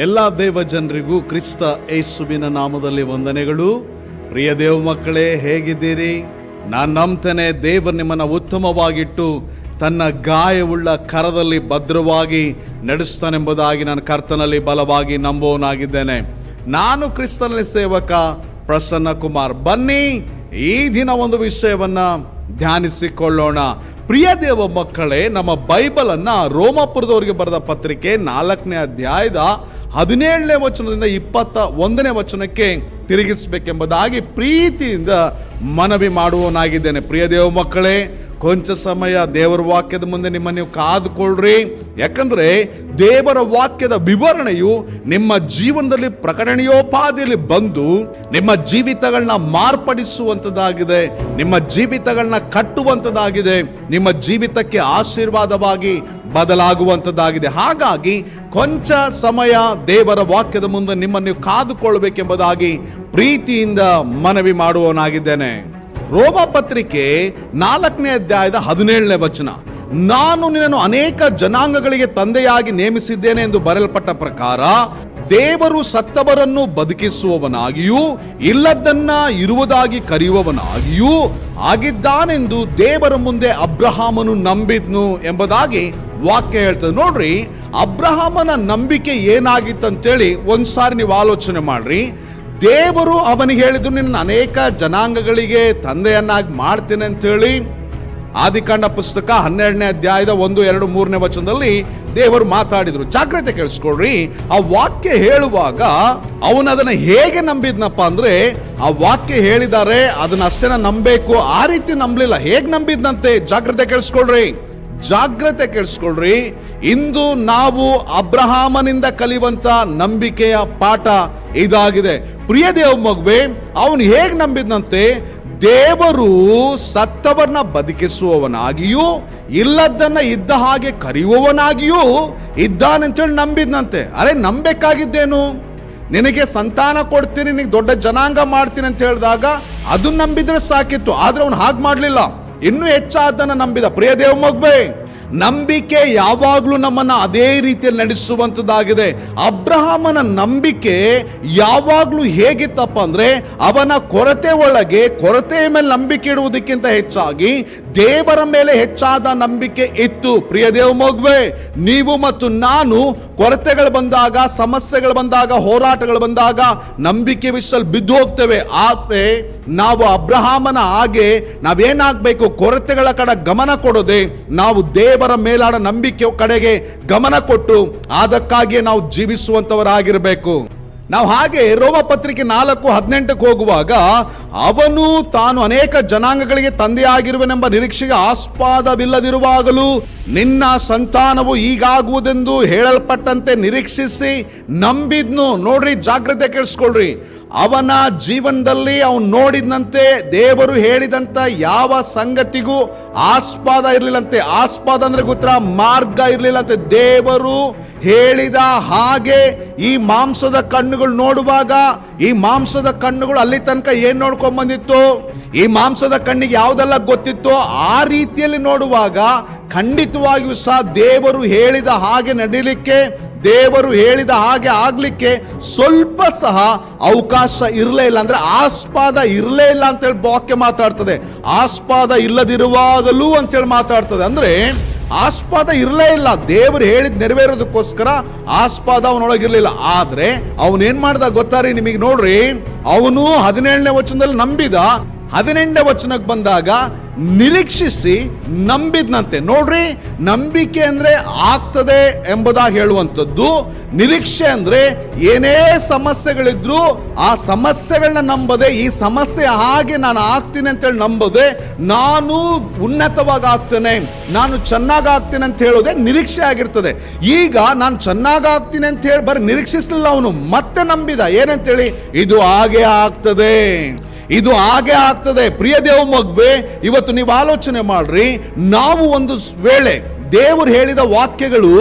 ಎಲ್ಲ ದೇವ ಜನರಿಗೂ ಕ್ರಿಸ್ತ ಯೇಸುವಿನ ನಾಮದಲ್ಲಿ ವಂದನೆಗಳು. ಪ್ರಿಯ ದೇವ ಮಕ್ಕಳೇ, ಹೇಗಿದ್ದೀರಿ? ನಾನು ನಂಬ್ತೇನೆ ದೇವರು ನಿಮ್ಮನ್ನು ಉತ್ತಮವಾಗಿಟ್ಟು ತನ್ನ ಗಾಯವುಳ್ಳ ಕರದಲ್ಲಿ ಭದ್ರವಾಗಿ ನಡೆಸ್ತಾನೆಂಬುದಾಗಿ ನಾನು ಕರ್ತನಲ್ಲಿ ಬಲವಾಗಿ ನಂಬುವನಾಗಿದ್ದೇನೆ. ನಾನು ಕ್ರಿಸ್ತನಲ್ಲಿ ಸೇವಕ ಪ್ರಸನ್ನ ಕುಮಾರ್. ಬನ್ನಿ ಈ ದಿನ ಒಂದು ವಿಷಯವನ್ನ ಧ್ಯಾನಿಸಿಕೊಳ್ಳೋಣ. ಪ್ರಿಯ ದೇವ ಮಕ್ಕಳೇ, ನಮ್ಮ ಬೈಬಲ್ ಅನ್ನ ರೋಮಾಪುರದವರಿಗೆ ಬರೆದ ಪತ್ರಿಕೆ 4ನೇ ಅಧ್ಯಾಯದ 17ನೇ ವಚನದಿಂದ 21ನೇ ವಚನಕ್ಕೆ ತಿರುಗಿಸಬೇಕೆಂಬುದಾಗಿ ಪ್ರೀತಿಯಿಂದ ಮನವಿ ಮಾಡುವನಾಗಿದ್ದೇನೆ. ಪ್ರಿಯ ದೇವ ಮಕ್ಕಳೇ, ಕೊಂಚ ಸಮಯ ದೇವರ ವಾಕ್ಯದ ಮುಂದೆ ನಿಮ್ಮನ್ನು ನೀವು ಕಾದುಕೊಳ್ಳ್ರಿ. ಯಾಕಂದ್ರೆ ದೇವರ ವಾಕ್ಯದ ವಿವರಣೆಯು ನಿಮ್ಮ ಜೀವನದಲ್ಲಿ ಪ್ರಕಟಣೆಯೋಪಾದಿಯಲ್ಲಿ ಬಂದು ನಿಮ್ಮ ಜೀವಿತಗಳನ್ನ ಮಾರ್ಪಡಿಸುವಂಥದ್ದಾಗಿದೆ, ನಿಮ್ಮ ಜೀವಿತಗಳನ್ನ ಕಟ್ಟುವಂಥದ್ದಾಗಿದೆ, ನಿಮ್ಮ ಜೀವಿತಕ್ಕೆ ಆಶೀರ್ವಾದವಾಗಿ ಬದಲಾಗುವಂಥದ್ದಾಗಿದೆ. ಹಾಗಾಗಿ ಕೊಂಚ ಸಮಯ ದೇವರ ವಾಕ್ಯದ ಮುಂದೆ ನಿಮ್ಮನ್ನು ನೀವು ಕಾದುಕೊಳ್ಳಬೇಕೆಂಬುದಾಗಿ ಪ್ರೀತಿಯಿಂದ ಮನವಿ ಮಾಡುವವನಾಗಿದ್ದೇನೆ. ರೋಮ ಪತ್ರಿಕೆ 4ನೇ ಅಧ್ಯಾಯದ 17ನೇ ವಚನ, ನಾನು ನಿನ್ನನ್ನು ಅನೇಕ ಜನಾಂಗಗಳಿಗೆ ತಂದೆಯಾಗಿ ನೇಮಿಸಿದ್ದೇನೆ ಎಂದು ಬರೆಯಲ್ಪಟ್ಟ ಪ್ರಕಾರ ದೇವರು ಸತ್ತವರನ್ನು ಬದುಕಿಸುವವನಾಗಿಯೂ ಇಲ್ಲದನ್ನ ಇರುವುದಾಗಿ ಕರೆಯುವವನಾಗಿಯೂ ಆಗಿದ್ದಾನೆಂದು ದೇವರ ಮುಂದೆ ಅಬ್ರಹಾಮನು ನಂಬಿದ್ನು ಎಂಬುದಾಗಿ ವಾಕ್ಯ ಹೇಳ್ತದೆ. ನೋಡ್ರಿ, ಅಬ್ರಹಾಮನ ನಂಬಿಕೆ ಏನಾಗಿತ್ತಂತೇಳಿ ಒಂದ್ಸಾರಿ ನೀವು ಆಲೋಚನೆ ಮಾಡ್ರಿ. ದೇವರು ಅವನಿಗೆ ಹೇಳಿದ್ರು, ನಿನ್ನ ಅನೇಕ ಜನಾಂಗಗಳಿಗೆ ತಂದೆಯನ್ನಾಗಿ ಮಾಡ್ತೇನೆ ಅಂತೇಳಿ ಆದಿಕಾಂಡ ಪುಸ್ತಕ 12ನೇ ಅಧ್ಯಾಯದ 1, 2, 3ನೇ ವಚನದಲ್ಲಿ ದೇವರು ಮಾತಾಡಿದ್ರು. ಜಾಗ್ರತೆ ಕೇಳಿಸ್ಕೊಳ್ರಿ. ಆ ವಾಕ್ಯ ಹೇಳುವಾಗ ಅವನದನ್ನ ಹೇಗೆ ನಂಬಿದ್ನಪ್ಪ ಅಂದ್ರೆ, ಆ ವಾಕ್ಯ ಹೇಳಿದ್ದಾರೆ ಅದನ್ನ ಅಷ್ಟೇನ ನಂಬಬೇಕು, ಆ ರೀತಿ ನಂಬಲಿಲ್ಲ. ಹೇಗೆ ನಂಬಿದ್ನಂತೆ? ಜಾಗ್ರತೆ ಕೇಳಿಸ್ಕೊಳ್ರಿ, ಜಾಗ್ರತೆ ಕೇಳಿಸ್ಕೊಳ್ರಿ. ಇಂದು ನಾವು ಅಬ್ರಹಾಮನಿಂದ ಕಲಿಯುವಂತ ನಂಬಿಕೆಯ ಪಾಠ ಇದಾಗಿದೆ. ಪ್ರಿಯ ದೇವ ಮಗುವೆ, ಅವನು ಹೇಗೆ ನಂಬಿದ್ನಂತೆ? ದೇವರು ಸತ್ತವರನ್ನ ಬದುಕಿಸುವವನಾಗಿಯೂ ಇಲ್ಲದನ್ನ ಇದ್ದ ಹಾಗೆ ಕರೆಯುವವನಾಗಿಯೂ ಇದ್ದಾನಂತೇಳಿ ನಂಬಿದ್ನಂತೆ. ಅರೆ, ನಂಬೇಕಾಗಿದ್ದೇನು? ನಿನಗೆ ಸಂತಾನ ಕೊಡ್ತೀನಿ, ನಿನಗೆ ದೊಡ್ಡ ಜನಾಂಗ ಮಾಡ್ತೀನಿ ಅಂತ ಹೇಳಿದಾಗ ಅದನ್ನ ನಂಬಿದ್ರೆ ಸಾಕಿತ್ತು. ಆದ್ರೆ ಅವನು ಹಾಗೆ ಮಾಡಲಿಲ್ಲ, ಇನ್ನೂ ಹೆಚ್ಚಾದನ್ನ ನಂಬಿದ. ಪ್ರಿಯ ದೇವ ಮಗುವೆ, ನಂಬಿಕೆ ಯಾವಾಗಲೂ ನಮ್ಮನ್ನ ಅದೇ ರೀತಿಯಲ್ಲಿ ನಡೆಸುವಂಥದ್ದಾಗಿದೆ. ಅಬ್ರಹಾಮನ ನಂಬಿಕೆ ಯಾವಾಗಲೂ ಹೇಗಿತ್ತಪ್ಪ ಅಂದ್ರೆ, ಅವನ ಕೊರತೆ ಒಳಗೆ ಕೊರತೆಯ ಮೇಲೆ ನಂಬಿಕೆ ಇಡುವುದಕ್ಕಿಂತ ಹೆಚ್ಚಾಗಿ ದೇವರ ಮೇಲೆ ಹೆಚ್ಚಾದ ನಂಬಿಕೆ ಇತ್ತು. ಪ್ರಿಯ ದೇವ ಮಗುವೆ, ನೀವು ಮತ್ತು ನಾನು ಕೊರತೆಗಳು ಬಂದಾಗ, ಸಮಸ್ಯೆಗಳು ಬಂದಾಗ, ಹೋರಾಟಗಳು ಬಂದಾಗ ನಂಬಿಕೆ ವಿಷಯದಲ್ಲಿ ಬಿದ್ದು ಹೋಗ್ತೇವೆ. ಆದ್ರೆ ನಾವು ಅಬ್ರಹಾಮನ ಹಾಗೆ ನಾವೇನಾಗಬೇಕು? ಕೊರತೆಗಳ ಕಡೆ ಗಮನ ಕೊಡದೆ ನಾವು ದೇವರ ಮೇಲಾದ ನಂಬಿಕೆ ಕಡೆಗೆ ಗಮನ ಕೊಟ್ಟು ಅದಕ್ಕಾಗಿಯೇ ನಾವು ಜೀವಿಸುವಂತವರಾಗಿರಬೇಕು. ನಾವು ಹಾಗೆ ರೋಮ ಪತ್ರಿಕೆ 4:18 ಹೋಗುವಾಗ, ಅವನು ತಾನು ಅನೇಕ ಜನಾಂಗಗಳಿಗೆ ತಂದೆಯಾಗಿರುವನೆಂಬ ನಿರೀಕ್ಷೆಗೆ ಆಸ್ಪದವಿಲ್ಲದಿರುವಾಗಲೂ ನಿನ್ನ ಸಂತಾನವು ಈಗಾಗುವುದೆಂದು ಹೇಳಲ್ಪಟ್ಟಂತೆ ನಿರೀಕ್ಷಿಸಿ ನಂಬಿದ್ನು. ನೋಡ್ರಿ, ಜಾಗ್ರತೆ ಕೇಳಿಸ್ಕೊಳ್ರಿ. ಅವನ ಜೀವನದಲ್ಲಿ ಅವನು ನೋಡಿದಂತೆ ದೇವರು ಹೇಳಿದಂತ ಯಾವ ಸಂಗತಿಗೂ ಆಸ್ಪದ ಇರಲಿಲ್ಲಂತೆ. ಆಸ್ಪದ ಅಂದ್ರೆ ಗೊತ್ತಾ? ಮಾರ್ಗ ಇರಲಿಲ್ಲಂತೆ. ದೇವರು ಹೇಳಿದ ಹಾಗೆ ಈ ಮಾಂಸದ ಕಣ್ಣುಗಳು ನೋಡುವಾಗ, ಈ ಮಾಂಸದ ಕಣ್ಣುಗಳು ಅಲ್ಲಿ ತನಕ ಏನ್ ನೋಡ್ಕೊಂಡ್ ಬಂದಿತ್ತು? ಈ ಮಾಂಸದ ಕಣ್ಣಿಗೆ ಯಾವುದೆಲ್ಲ ಗೊತ್ತಿತ್ತೋ ಆ ರೀತಿಯಲ್ಲಿ ನೋಡುವಾಗ ಖಂಡಿತವಾಗಿಯೂ ಸಹ ದೇವರು ಹೇಳಿದ ಹಾಗೆ ನಡೀಲಿಕ್ಕೆ, ದೇವರು ಹೇಳಿದ ಹಾಗೆ ಆಗ್ಲಿಕ್ಕೆ ಸ್ವಲ್ಪ ಸಹ ಅವಕಾಶ ಇರಲೇ ಇಲ್ಲ. ಅಂದ್ರೆ ಆಸ್ಪದ ಇರಲೇ ಇಲ್ಲ ಅಂತೇಳಿ ವಾಕ್ಯ ಮಾತಾಡ್ತದೆ. ಆಸ್ಪದ ಇಲ್ಲದಿರುವಾಗಲೂ ಅಂತೇಳಿ ಮಾತಾಡ್ತದೆ. ಅಂದ್ರೆ ಆಸ್ಪದ ಇರಲೇ ಇಲ್ಲ. ದೇವರು ಹೇಳಿದ್ ನೆರವೇರೋದಕ್ಕೋಸ್ಕರ ಆಸ್ಪದ ಅವನೊಳಗಿರ್ಲಿಲ್ಲ. ಆದ್ರೆ ಅವನೇನ್ ಮಾಡ್ದ ಗೊತ್ತಾರೆ ನಿಮಗೆ? ನೋಡ್ರಿ, ಅವನು 17ನೇ ವಚನದಲ್ಲಿ ನಂಬಿದ. 18ನೇ ವಚನಕ್ಕೆ ಬಂದಾಗ ನಿರೀಕ್ಷಿಸಿ ನಂಬಿದ್ನಂತೆ. ನೋಡ್ರಿ, ನಂಬಿಕೆ ಅಂದ್ರೆ ಆಗ್ತದೆ ಎಂಬುದಾಗಿ ಹೇಳುವಂಥದ್ದು. ನಿರೀಕ್ಷೆ ಅಂದ್ರೆ ಏನೇ ಸಮಸ್ಯೆಗಳಿದ್ರು ಆ ಸಮಸ್ಯೆಗಳನ್ನ ನಂಬದೆ, ಈ ಸಮಸ್ಯೆ ಹಾಗೆ ನಾನು ಆಗ್ತೀನಿ ಅಂತೇಳಿ ನಂಬದೆ, ನಾನು ಉನ್ನತವಾಗಿ ಆಗ್ತೇನೆ, ನಾನು ಚೆನ್ನಾಗಿ ಆಗ್ತೇನೆ ಅಂತ ಹೇಳೋದೇ ನಿರೀಕ್ಷೆ ಆಗಿರ್ತದೆ. ಈಗ ನಾನು ಚೆನ್ನಾಗಿ ಆಗ್ತೀನಿ ಅಂತ ಹೇಳಿ ಬರೀ ನಿರೀಕ್ಷಿಸಲಿಲ್ಲ, ಅವನು ಮತ್ತೆ ನಂಬಿದ. ಏನಂತೇಳಿ? ಇದು ಹಾಗೆ ಆಗ್ತದೆ, ಇದು ಹಾಗೆ ಆಗ್ತದೆ. ಪ್ರಿಯ ದೇವ ಮಗುವೆ, ಇವತ್ತು ನೀವು ಆಲೋಚನೆ ಮಾಡ್ರಿ. ನಾವು ಒಂದು ವೇಳೆ ದೇವರು ಹೇಳಿದ ವಾಕ್ಯಗಳು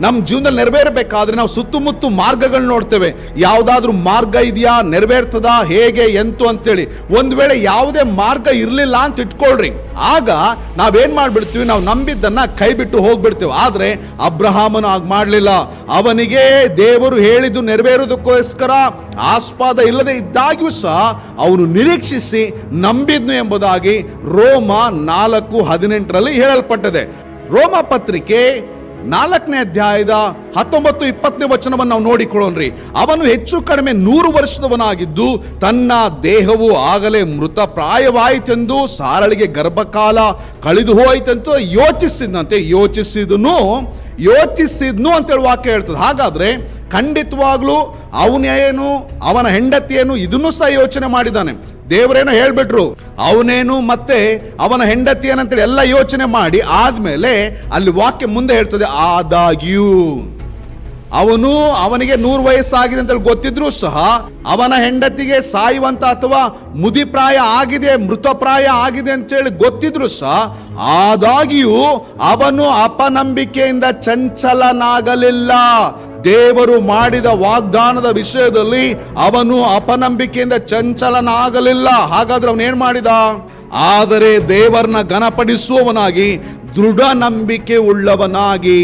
ನಮ್ಮ ಜೀವನದಲ್ಲಿ ನೆರವೇರಬೇಕಾದ್ರೆ ನಾವು ಸುತ್ತಮುತ್ತ ಮಾರ್ಗಗಳು ನೋಡ್ತೇವೆ. ಯಾವುದಾದ್ರೂ ಮಾರ್ಗ ಇದೆಯಾ, ನೆರವೇರ್ತದ, ಹೇಗೆ ಎಂತು ಅಂತೇಳಿ. ಒಂದು ವೇಳೆ ಯಾವುದೇ ಮಾರ್ಗ ಇರಲಿಲ್ಲ ಅಂತ ಇಟ್ಕೊಳ್ರಿ, ಆಗ ನಾವೇನ್ ಮಾಡ್ಬಿಡ್ತೀವಿ, ನಾವು ನಂಬಿದ್ದನ್ನ ಕೈ ಬಿಟ್ಟು ಹೋಗ್ಬಿಡ್ತೀವಿ. ಆದ್ರೆ ಅಬ್ರಹಾಮನು ಆಗ ಮಾಡಲಿಲ್ಲ. ಅವನಿಗೆ ದೇವರು ಹೇಳಿದ್ದು ನೆರವೇರೋದಕ್ಕೋಸ್ಕರ ಆಸ್ಪದ ಇಲ್ಲದೆ ಇದ್ದಾಗ್ಯೂ ಸಹ ಅವನು ನಿರೀಕ್ಷಿಸಿ ನಂಬಿದ್ನು ಎಂಬುದಾಗಿ ರೋಮ 4:18 ಹೇಳಲ್ಪಟ್ಟಿದೆ. ರೋಮ ಪತ್ರಿಕೆ 4ನೇ ಅಧ್ಯಾಯದ 19-20 ವಚನವನ್ನು ನಾವು ನೋಡಿಕೊಳ್ಳೋಣ್ರಿ. ಅವನು ಹೆಚ್ಚು ಕಡಿಮೆ 100 ವರ್ಷದವನಾಗಿದ್ದು ತನ್ನ ದೇಹವು ಆಗಲೇ ಮೃತ ಪ್ರಾಯವಾಯಿತೆಂದು, ಸಾರಳಿಗೆ ಗರ್ಭಕಾಲ ಕಳೆದು ಹೋಯಿತೆಂದು ಯೋಚಿಸಿದ್ನು ಅಂತೇಳಿ ವಾಕ್ಯ ಹೇಳ್ತದೆ. ಹಾಗಾದ್ರೆ ಖಂಡಿತವಾಗ್ಲೂ ಅವನೇನು, ಅವನ ಹೆಂಡತಿಯೇನು, ಇದನ್ನು ಸಹ ಯೋಚನೆ ಮಾಡಿದ್ದಾನೆ. ದೇವರೇನೋ ಹೇಳ್ಬಿಟ್ರು, ಅವನೇನು ಮತ್ತೆ ಅವನ ಹೆಂಡತಿ ಏನಂತೇಳಿ ಎಲ್ಲ ಯೋಚನೆ ಮಾಡಿ ಆದ್ಮೇಲೆ ಅಲ್ಲಿ ವಾಕ್ಯ ಮುಂದೆ ಹೇಳ್ತದೆ, ಆದಾಗ್ಯೂ ಅವನಿಗೆ 100 ವಯಸ್ಸಾಗಿದೆ ಅಂತ ಗೊತ್ತಿದ್ರು ಸಹ, ಅವನ ಹೆಂಡತಿಗೆ ಸಾಯುವಂತ ಅಥವಾ ಮುದಿಪ್ರಾಯ ಆಗಿದೆ, ಮೃತಪ್ರಾಯ ಆಗಿದೆ ಅಂತೇಳಿ ಗೊತ್ತಿದ್ರು ಸಹ, ಆದಾಗ್ಯೂ ಅವನು ಅಪನಂಬಿಕೆಯಿಂದ ಚಂಚಲನಾಗಲಿಲ್ಲ. ದೇವರು ಮಾಡಿದ ವಾಗ್ದಾನದ ವಿಷಯದಲ್ಲಿ ಅವನು ಅಪನಂಬಿಕೆಯಿಂದ ಚಂಚಲನಾಗಲಿಲ್ಲ. ಹಾಗಾದ್ರೆ ಅವನೇನ್ ಮಾಡಿದ? ಆದರೆ ದೇವರನ್ನ ಘನಪಡಿಸುವವನಾಗಿ, ದೃಢ ನಂಬಿಕೆ ಉಳ್ಳವನಾಗಿ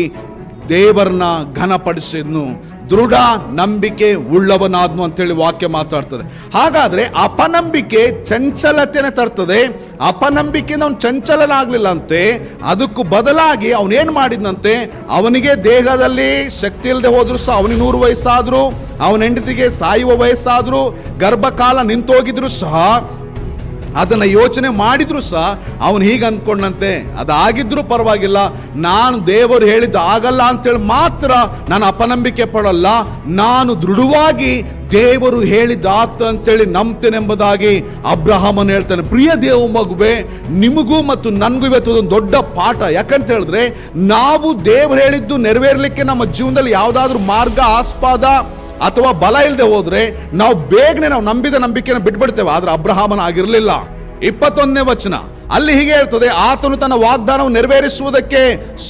ದೇವರನ್ನ ಘನಪಡಿಸಿದ್ನು, ದೃಢ ನಂಬಿಕೆ ಉಳ್ಳವನಾದ್ನು ಅಂತೇಳಿ ವಾಕ್ಯ ಮಾತಾಡ್ತದೆ. ಹಾಗಾದ್ರೆ ಅಪನಂಬಿಕೆ ಚಂಚಲತೆಯನ್ನು ತರ್ತದೆ. ಅಪನಂಬಿಕೆಯಿಂದ ಅವನು ಚಂಚಲನಾಗ್ಲಿಲ್ಲ ಅಂತೆ, ಅದಕ್ಕೂ ಬದಲಾಗಿ ಅವನೇನ್ ಮಾಡಿದ್ನಂತೆ, ಅವನಿಗೆ ದೇಹದಲ್ಲಿ ಶಕ್ತಿ ಇಲ್ಲದೆ ಹೋದ್ರು ಸಹ, ಅವನಿಗೆ 100 ವಯಸ್ಸಾದ್ರು, ಅವನ ಹೆಂಡತಿಗೆ ಸಾಯುವ ವಯಸ್ಸಾದ್ರು, ಗರ್ಭಕಾಲ ನಿಂತೋಗಿದ್ರು ಸಹ, ಅದನ್ನ ಯೋಚನೆ ಮಾಡಿದ್ರು ಸಹ ಅವನು ಹೀಗೆ ಅಂದ್ಕೊಂಡಂತೆ, ಅದಾಗಿದ್ರು ಪರವಾಗಿಲ್ಲ, ನಾನು ದೇವರು ಹೇಳಿದ್ದು ಆಗಲ್ಲ ಅಂತೇಳಿ ಮಾತ್ರ ನಾನು ಅಪನಂಬಿಕೆ ಪಡಲ್ಲ, ನಾನು ದೃಢವಾಗಿ ದೇವರು ಹೇಳಿದ್ದಾಗ್ತ ಅಂತೇಳಿ ನಂಬ್ತೇನೆಂಬುದಾಗಿ ಅಬ್ರಹಾಮನು ಹೇಳ್ತಾನೆ. ಪ್ರಿಯ ದೇವ ಮಗುವೆ, ನಿಮಗೂ ಮತ್ತು ನನಗೂ ಇವತ್ತು ಒಂದು ದೊಡ್ಡ ಪಾಠ. ಯಾಕಂತ ಹೇಳಿದ್ರೆ, ನಾವು ದೇವರು ಹೇಳಿದ್ದು ನೆರವೇರ್ಲಿಕ್ಕೆ ನಮ್ಮ ಜೀವನದಲ್ಲಿ ಯಾವುದಾದ್ರೂ ಮಾರ್ಗ, ಆಸ್ಪದ ಅಥವಾ ಬಲ ಇಲ್ಲದೆ ಹೋದ್ರೆ ನಾವು ಬೇಗನೆ ನಾವು ನಂಬಿದ ನಂಬಿಕೆಯನ್ನು ಬಿಟ್ಬಿಡ್ತೇವೆ. ಆದ್ರೆ ಅಬ್ರಹಾಮನ ಆಗಿರಲಿಲ್ಲ. 21ನೇ ವಚನ ಅಲ್ಲಿ ಹೀಗೆ ಹೇಳ್ತದೆ, ಆತನು ತನ್ನ ವಾಗ್ದಾನವನ್ನು ನೆರವೇರಿಸುವುದಕ್ಕೆ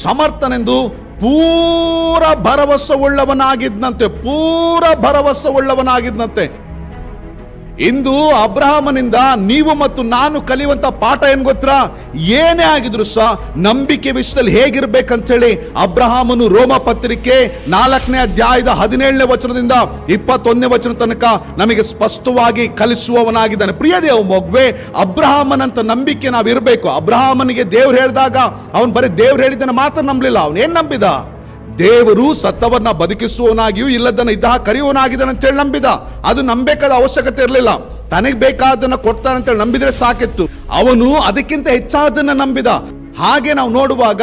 ಸಮರ್ಥನೆಂದು ಪೂರ ಭರವಸೆಯುಳ್ಳವನಾಗಿದ್ದಂತೆ. ಇಂದು ಅಬ್ರಹಾಮನಿಂದ ನೀವು ಮತ್ತು ನಾನು ಕಲಿಯುವಂತ ಪಾಠ ಏನ್ ಗೊತ್ತಾ? ಏನೇ ಆಗಿದ್ರು ಸಹ ನಂಬಿಕೆ ವಿಷಯದಲ್ಲಿ ಹೇಗಿರ್ಬೇಕಂತೇಳಿ ಅಬ್ರಹಾಮನು ರೋಮ ಪತ್ರಿಕೆ 4ನೇ ಅಧ್ಯಾಯದ 17ನೇ ವಚನದಿಂದ 21ನೇ ವಚನ ತನಕ ನಮಗೆ ಸ್ಪಷ್ಟವಾಗಿ ಕಲಿಸುವವನಾಗಿದ್ದಾನೆ. ಪ್ರಿಯ ದೇವ ಮಗುವೆ, ಅಬ್ರಹಾಮನಂತ ನಂಬಿಕೆ ನಾವು ಇರಬೇಕು. ಅಬ್ರಹಾಮನಿಗೆ ದೇವ್ರು ಹೇಳಿದಾಗ ಅವನು ಬರೀ ದೇವ್ರು ಹೇಳಿದ್ದನ್ನು ಮಾತ್ರ ನಂಬಲಿಲ್ಲ. ಅವನು ಏನ್ ನಂಬಿದ? ದೇವರು ಸತ್ತವನ್ನ ಬದುಕಿಸುವವನಾಗಿಯೂ ಇಲ್ಲದನ್ನ ಇದ್ದ ಕರೆಯುವನಾಗಿದ್ದಾನೆ ಅಂತೇಳಿ ನಂಬಿದ. ಅದು ನಂಬೇಕಾದ ಅವಶ್ಯಕತೆ ಇರಲಿಲ್ಲ. ತನಗೆ ಬೇಕಾದನ್ನ ಕೊಡ್ತಾನಂತೇಳಿ ನಂಬಿದ್ರೆ ಸಾಕಿತ್ತು. ಅವನು ಅದಕ್ಕಿಂತ ಹೆಚ್ಚಾದನ್ನ ನಂಬಿದ. ಹಾಗೆ ನಾವು ನೋಡುವಾಗ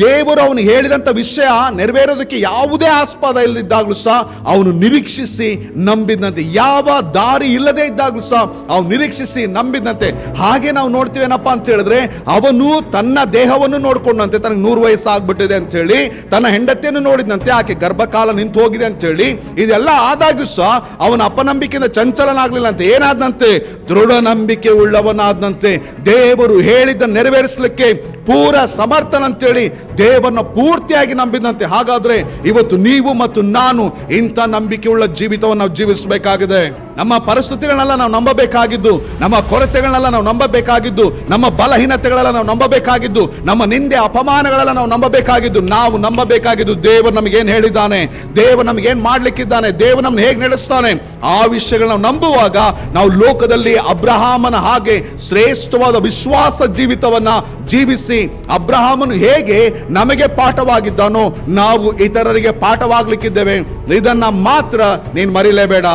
ದೇವರು ಅವನು ಹೇಳಿದಂತ ವಿಷಯ ನೆರವೇರೋದಕ್ಕೆ ಯಾವುದೇ ಆಸ್ಪದ ಇಲ್ಲದಿದ್ದಾಗಲೂ ಸಹ ಅವನು ನಿರೀಕ್ಷಿಸಿ ನಂಬಿದಂತೆ. ಯಾವ ದಾರಿ ಇಲ್ಲದೆ ಇದ್ದಾಗಲೂ ಸಹ ಅವನು ನಿರೀಕ್ಷಿಸಿ ನಂಬಿದಂತೆ. ಹಾಗೆ ನಾವು ನೋಡ್ತೀವಿ ಏನಪ್ಪಾ ಅಂತ ಹೇಳಿದ್ರೆ, ಅವನು ತನ್ನ ದೇಹವನ್ನು ನೋಡ್ಕೊಂಡಂತೆ, ತನಗೆ 100 ವಯಸ್ಸಾಗ್ಬಿಟ್ಟಿದೆ ಅಂತ ಹೇಳಿ, ತನ್ನ ಹೆಂಡತಿಯನ್ನು ನೋಡಿದಂತೆ, ಆಕೆ ಗರ್ಭಕಾಲ ನಿಂತು ಹೋಗಿದೆ ಅಂತ ಹೇಳಿ, ಇದೆಲ್ಲ ಆದಾಗ್ಯೂ ಸಹ ಅವನ ಅಪನಂಬಿಕೆಯಿಂದ ಚಂಚಲನಾಗ್ಲಿಲ್ಲ ಅಂತ. ಏನಾದಂತೆ? ದೃಢ ನಂಬಿಕೆ ಉಳ್ಳವನಾದಂತೆ. ದೇವರು ಹೇಳಿದ್ದ ನೆರವೇರಿಸಲಿಕ್ಕೆ ಪೂರ ಸಮರ್ಥನಂತೇಳಿ ದೇವರನ್ನ ಪೂರ್ತಿಯಾಗಿ ನಂಬಿದಂತೆ. ಹಾಗಾದ್ರೆ ಇವತ್ತು ನೀವು ಮತ್ತು ನಾನು ಇಂಥ ನಂಬಿಕೆಯುಳ್ಳ ಜೀವಿತವನ್ನು ನಾವು ಜೀವಿಸಬೇಕಾಗಿದೆ. ನಮ್ಮ ಪರಿಸ್ಥಿತಿಗಳನ್ನೆಲ್ಲ ನಾವು ನಂಬಬೇಕಾಗಿದ್ದು, ನಮ್ಮ ಕೊರತೆಗಳನ್ನೆಲ್ಲ ನಾವು ನಂಬಬೇಕಾಗಿದ್ದು, ನಮ್ಮ ಬಲಹೀನತೆಗಳೆಲ್ಲ ನಾವು ನಂಬಬೇಕಾಗಿದ್ದು, ನಮ್ಮ ನಿಂದೆ ಅಪಮಾನಗಳೆಲ್ಲ ನಾವು ನಂಬಬೇಕಾಗಿದ್ದು. ನಾವು ನಂಬಬೇಕಾಗಿದ್ದು ದೇವರು ನಮಗೇನು ಹೇಳಿದ್ದಾನೆ, ದೇವರು ನಮಗೇನು ಮಾಡ್ಲಿಕ್ಕಿದ್ದಾನೆ, ದೇವರು ನಮ್ಮನ್ನು ಹೇಗೆ ನಡೆಸ್ತಾನೆ, ಆ ವಿಷಯಗಳನ್ನ ನಾವು ನಂಬುವಾಗ ನಾವು ಲೋಕದಲ್ಲಿ ಅಬ್ರಹಾಮನ ಹಾಗೆ ಶ್ರೇಷ್ಠವಾದ ವಿಶ್ವಾಸ ಜೀವಿತವನ್ನ ಜೀವಿಸಿ, ಅಬ್ರಹಾಮನು ಹೇಗೆ ನಮಗೆ ಪಾಠವಾಗಿದ್ದಾನೋ ನಾವು ಇತರರಿಗೆ ಪಾಠವಾಗ್ಲಿಕ್ಕಿದ್ದೇವೆ. ಇದನ್ನ ಮಾತ್ರ ನೀನು ಮರಿಲೇಬೇಡ.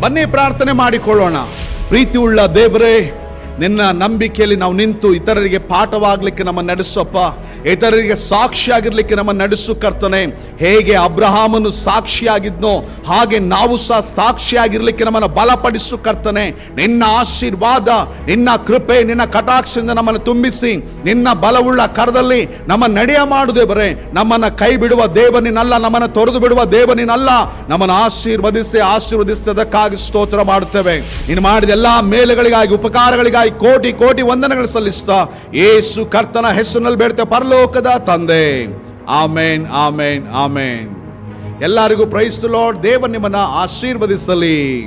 ಬನ್ನಿ ಪ್ರಾರ್ಥನೆ ಮಾಡಿಕೊಳ್ಳೋಣ. ಪ್ರೀತಿ ಉಳ್ಳ ದೇವರೇ, ನಿನ್ನ ನಂಬಿಕೆಯಲ್ಲಿ ನಾವು ನಿಂತು ಇತರರಿಗೆ ಪಾಠವಾಗ್ಲಿಕ್ಕೆ ನಮ್ಮ ನಡೆಸಪ್ಪ, ಇತರರಿಗೆ ಸಾಕ್ಷಿಯಾಗಿರ್ಲಿಕ್ಕೆ ನಮ್ಮ ನಡೆಸು ಕರ್ತನೆ. ಹೇಗೆ ಅಬ್ರಹಾಮನು ಸಾಕ್ಷಿಯಾಗಿದ್ನೋ ಹಾಗೆ ನಾವು ಸಹ ಸಾಕ್ಷಿಯಾಗಿರ್ಲಿಕ್ಕೆ ನಮ್ಮನ್ನು ಬಲಪಡಿಸು ಕರ್ತನೆ. ನಿನ್ನ ಆಶೀರ್ವಾದ, ನಿನ್ನ ಕೃಪೆ, ನಿನ್ನ ಕಟಾಕ್ಷದಿಂದ ನಮ್ಮನ್ನು ತುಂಬಿಸಿ ನಿನ್ನ ಬಲವುಳ್ಳ ಕರದಲ್ಲಿ ನಮ್ಮ ನಡೆಯ ಮಾಡುದೇ ಬರೇ. ನಮ್ಮನ್ನ ಕೈ ಬಿಡುವ ದೇವನಿನಲ್ಲ, ನಮ್ಮನ್ನು ತೊರೆದು ಬಿಡುವ ದೇವನಿನಲ್ಲ. ನಮ್ಮನ್ನು ಆಶೀರ್ವದಿಸದಕ್ಕಾಗಿ ಸ್ತೋತ್ರ ಮಾಡುತ್ತೇವೆ. ನೀನು ಮಾಡಿದ ಎಲ್ಲಾ ಮೇಲೆಗಳಿಗಾಗಿ, ಉಪಕಾರಗಳಿಗಾಗಿ ಕೋಟಿ ಕೋಟಿ ವಂದನೆಗಳು ಸಲ್ಲಿಸ್ತಾ ಯೇಸು ಕರ್ತನ ಹೆಸರಿನಲ್ಲಿ ಬೇಡ್ತೇವೆ. ಪರಲೋಕದ ತಂದೆ. ಆಮೇನ್, ಆಮೇನ್, ಆಮೇನ್. ಎಲ್ಲರಿಗೂ ಪ್ರೈಸ್ ದಿ ಲಾರ್ಡ್. ದೇವರು ನಿಮ್ಮನ್ನ ಆಶೀರ್ವದಿಸಲಿ.